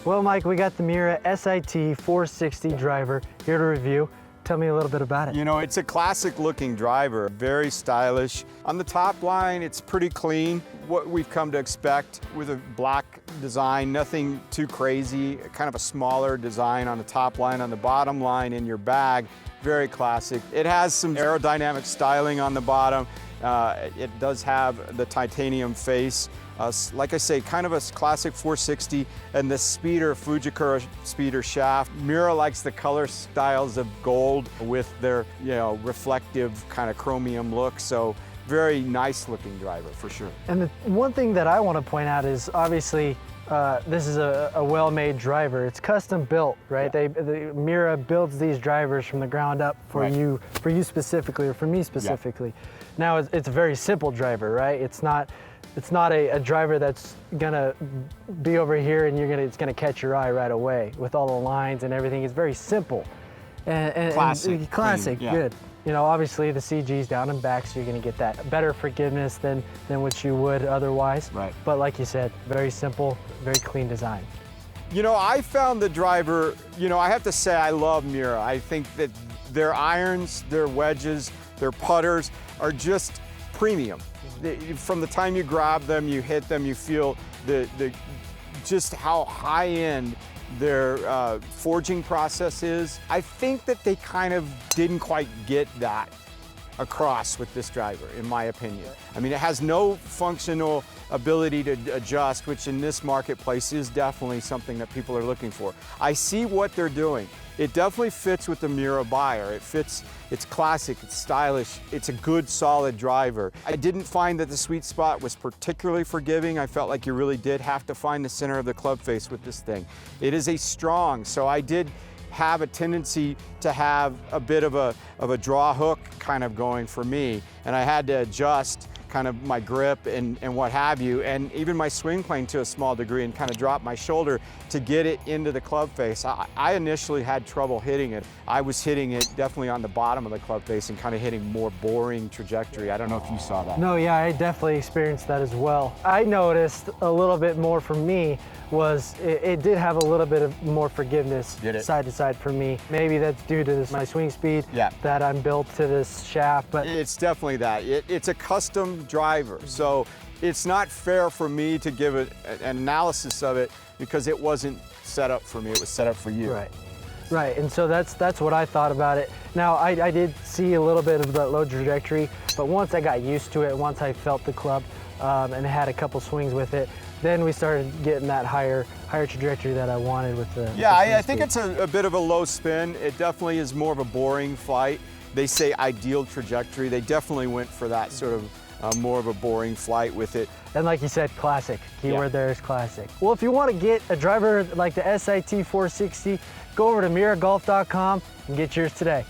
Well, Mike, we got the Miura SIT 460 driver here to review. Tell me a little bit about it. You know, it's a classic looking driver, very stylish. On the top line, it's pretty clean. What we've come to expect with a black design, nothing too crazy, kind of a smaller design on the top line. On the bottom line in your bag, very classic. It has some aerodynamic styling on the bottom. It does have the titanium face. Like I say, kind of a classic 460, and the speeder, Fujikura speeder shaft. Miura likes the color styles of gold with their, reflective kind of chromium look. So very nice looking driver for sure. And the one thing that I want to point out is obviously this is a well-made driver. It's custom built, right? Yeah. The Miura builds these drivers from the ground up for you specifically, or for me specifically. Yeah. Now it's a very simple driver, right? It's not a driver that's gonna be over here and it's gonna catch your eye right away with all the lines and everything. It's very simple and classic, yeah. Good. You know, obviously the CG's down and back, so you're gonna get that better forgiveness than what you would otherwise. Right. But like you said, very simple, very clean design. You know, I found the driver, I have to say I love Miura. I think that their irons, their wedges, their putters are just premium. From the time you grab them, you hit them, you feel just how high-end their forging process is. I think that they kind of didn't quite get that across with this driver, in my opinion. I mean, it has no functional ability to adjust, which in this marketplace is definitely something that people are looking for. I see what they're doing. It definitely fits with the Miura buyer. It fits, it's classic, it's stylish, it's a good, solid driver. I didn't find that the sweet spot was particularly forgiving. I felt like you really did have to find the center of the club face with this thing. It is a strong, so I did have a tendency to have a bit of a draw hook kind of going for me, and I had to adjust kind of my grip and what have you, and even my swing plane to a small degree, and kind of drop my shoulder to get it into the club face. I initially had trouble hitting it. I was hitting it definitely on the bottom of the club face and kind of hitting more boring trajectory. I don't know if you saw that. No, yeah, I definitely experienced that as well. I noticed a little bit more for me was it did have a little bit of more forgiveness side to side for me. Maybe that's due to my swing speed, that I'm built to this shaft. But it's definitely that. It's a custom driver, so it's not fair for me to give it an analysis of it because it wasn't set up for me, it was set up for you. Right, and so that's what I thought about it. Now, I did see a little bit of that low trajectory, but once I got used to it, once I felt the club and had a couple swings with it, then we started getting that higher trajectory that I wanted with the I think it's a bit of a low spin. It definitely is more of a boring flight. They say ideal trajectory. They definitely went for that sort of more of a boring flight with it. And like you said, classic. Keyword there is classic. Well, if you want to get a driver like the SIT 460, go over to MiuraGolf.com and get yours today.